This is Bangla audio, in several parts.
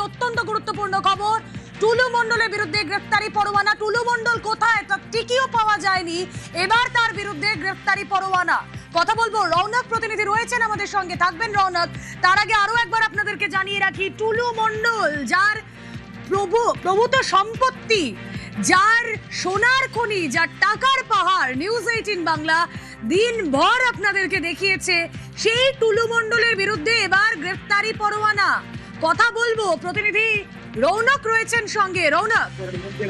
অত্যন্ত গুরুত্বপূর্ণ খবর। টুলু মণ্ডলের বিরুদ্ধে গ্রেফতারি পরোয়ানা। টুলু মণ্ডল কোথায় তার টিকিও পাওয়া যায়নি, এবার তার বিরুদ্ধে গ্রেফতারি পরোয়ানা। কথা বলবো, রৌনক প্রতিনিধি রয়েছেন আমাদের সঙ্গে, থাকবেন রৌনক। তার আগে আরো একবার আপনাদেরকে জানিয়ে রাখি, টুলু মণ্ডল যার প্রভূত সম্পত্তি, যার সোনার খনি, যার টাকার পাহাড়, নিউজ 18 বাংলা দিনভর আপনাদেরকে দেখিয়েছে, সেই টুলু মণ্ডলের বিরুদ্ধে এবার গ্রেফতারি পরোয়ানা। কথা বলবো, প্রতিনিধি রৌনক রয়েছেন সঙ্গে। রৌনক,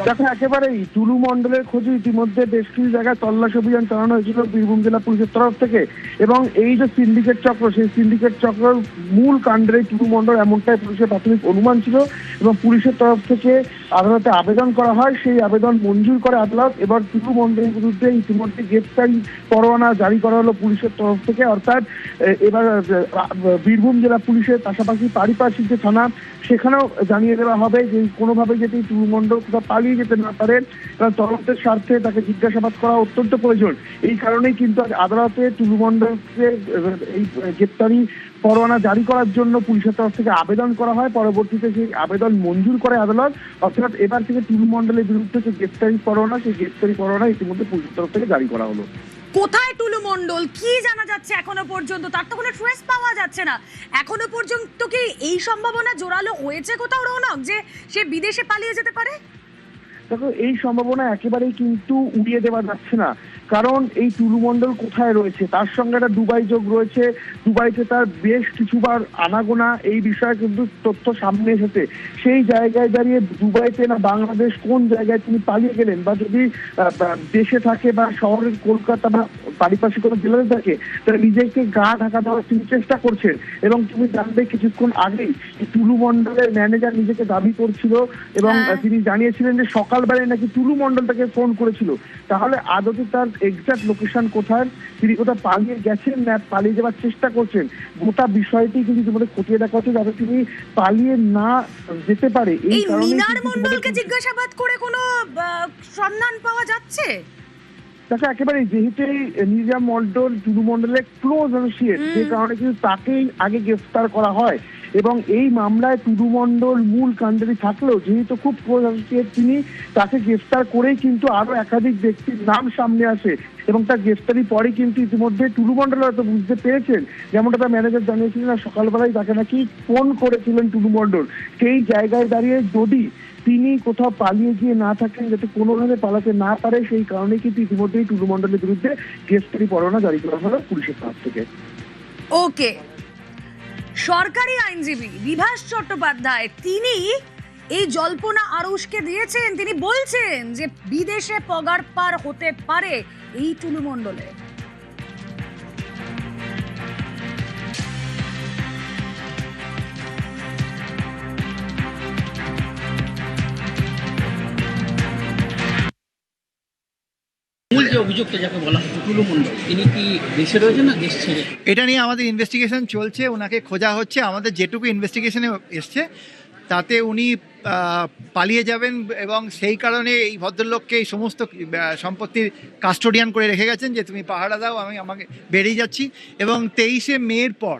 দেখো, একেবারেই টুলু মণ্ডলের খোঁজে ইতিমধ্যে বেশ কিছু জায়গায় তল্লাশি অভিযান চালানো হয়েছিল বীরভূম জেলা পুলিশের তরফ থেকে। এবং এই যে সিন্ডিকেট চক্র, সেই সিন্ডিকেট চক্রের মূল কাণ্ডে টুলু মণ্ডল, এমনটাই পুলিশের প্রাথমিক অনুমান ছিল। এবং পুলিশের তরফ থেকে আদালতে আবেদন করা হয়, সেই আবেদন মঞ্জুর করে আদালত। এবার টুলু মণ্ডলের বিরুদ্ধে ইতিমধ্যে গ্রেফতারি পরোয়ানা জারি করা হলো পুলিশের তরফ থেকে। অর্থাৎ এবার বীরভূম জেলা পুলিশের পাশাপাশি পারিপার্শ্বিক যে থানা, সেখানেও জানিয়ে দেওয়া হবে যে কোনোভাবে যদি টুলু মণ্ডল কোথাও পালিয়ে যেতে না পারেন, কারণ তদন্তের স্বার্থে তাকে জিজ্ঞাসাবাদ করা অত্যন্ত প্রয়োজন। এই কারণেই কিন্তু আদালতে টুলু মণ্ডলকে এই গ্রেফতারি পরোয়ানা জারি করার জন্য পুলিশের তরফ থেকে আবেদন করা হয়। পরবর্তীতে সেই আবেদন মঞ্জুর করে আদালত। অর্থাৎ এবার থেকে টুলু মণ্ডলের বিরুদ্ধে যে গ্রেফতারি পরোয়ানা, সেই গ্রেফতারি পরোয়ানা ইতিমধ্যে পুলিশের তরফ থেকে জারি করা হলো। কোথায় টুলু মণ্ডল, কি জানা যাচ্ছে এখনো পর্যন্ত? তার তো কোনো ট্রেস পাওয়া যাচ্ছে না এখনো পর্যন্ত। কি এই সম্ভাবনা জোরালো হয়েছে কোথাও রৌনক যে সে বিদেশে পালিয়ে যেতে পারে? দেখো, এই সম্ভাবনা একেবারেই কিন্তু উড়িয়ে দেওয়া যাচ্ছে না। কারণ এই টুলু মণ্ডল কোথায় রয়েছে, তার সঙ্গে একটা দুবাই যোগ রয়েছে। দুবাইতে তার বেশ কিছুবার আনাগোনা, এই বিষয়ে কিন্তু তথ্য সামনে এসেছে। সেই জায়গায় দাঁড়িয়ে দুবাইতে না বাংলাদেশ, কোন জায়গায় তিনি পালিয়ে গেলেন, বা যদি দেশে থাকে বা শহরের কলকাতা বা পারিপার্শ্বিক কোনো জেলাতে থাকে, তারা নিজেকে গা ঢাকা দেওয়ার তিনি চেষ্টা করছেন। এবং তুমি জানবে, কিছুক্ষণ আগেই টুলু মণ্ডলের ম্যানেজার নিজেকে দাবি করছিল এবং তিনি জানিয়েছিলেন যে সকালবেলায় নাকি টুলু মণ্ডল তাকে ফোন করেছিল। তাহলে আদতে তার এক্সাক্ট লোকেশন কোথায়, তিনি কোথাও পালিয়ে গেছেন না পালিয়ে যাওয়ার চেষ্টা করছেন, গোটা বিষয়টি কিন্তু তোমাদের খতিয়ে দেখা হচ্ছে, যাতে তিনি পালিয়ে না যেতে পারে। এই কারণে মিনার মণ্ডলকে জিজ্ঞাসাবাদ করে কোনো সন্ধান পাওয়া যাচ্ছে? দেখো, একেবারে যেহেতু নিজাম মণ্ডল টুলু মণ্ডলের ক্লোজ অ্যাসোসিয়েট, যে কারণে কিন্তু তাকেই আগে গ্রেফতার করা হয়। এবং এই মামলায় টুলু মণ্ডল মূল কাণ্ডারি থাকলেও যেহেতু খুব ক্লোজ অ্যাসোসিয়েট, তিনি তাকে গ্রেফতার করেই কিন্তু আরো একাধিক ব্যক্তির নাম সামনে আসে। এবং তার গ্রেফতারি পরে কিন্তু ইতিমধ্যে টুলু মণ্ডল হয়তো বুঝতে পেরেছেন, যেমনটা তার ম্যানেজার জানিয়েছিলেন, আর সকালবেলায় তাকে নাকি ফোন করেছিলেন টুলু মণ্ডল। সেই জায়গায় দাঁড়িয়ে যদি তিনি কোথাও পালিয়ে গিয়ে না থাকেন, যাতে কোনোভাবে পালাতে না পারে, সেই কারণে কিন্তু ইতিমধ্যেই টুলু মণ্ডলের বিরুদ্ধে গ্রেফতারি পরোয়ানা জারি করা হলো পুলিশের তরফ থেকে। ওকে, সরকারি আইনজীবী বিভাস চট্টোপাধ্যায় তিনি এই জল্পনা আরুষকে দিয়েছেন। তিনি বলছেন যে বিদেশে পগার পার হতে পারে এই টুলু মণ্ডলে। মূল যে অভিযোগটা যাকে বলা হচ্ছে টুলু মণ্ডল, তিনি কি দেশে রয়েছেন না দেশ ছেড়ে? এটা নিয়ে আমাদের ইনভেস্টিগেশন চলছে, ওনাকে খোঁজা হচ্ছে। আমাদের যেটুকু ইনভেস্টিগেশনে এসছে তাতে উনি পালিয়ে যাবেন, এবং সেই কারণে এই ভদ্রলোককে এই সমস্ত সম্পত্তির কাস্টোডিয়ান করে রেখে গেছেন যে তুমি পাহারা দাও, আমাকে বেরিয়ে যাচ্ছি। এবং 23শে মের পর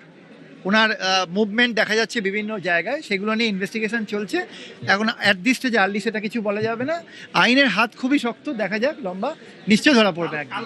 ওনার মুভমেন্ট দেখা যাচ্ছে বিভিন্ন জায়গায়, সেগুলো নিয়ে ইনভেস্টিগেশন চলছে। এখন অ্যাট দিস স্টেজে আর্লি সেটা কিছু বলা যাবে না। আইনের হাত খুবই শক্ত, দেখা যাক, লম্বা, নিশ্চয় ধরা পড়বে একদম।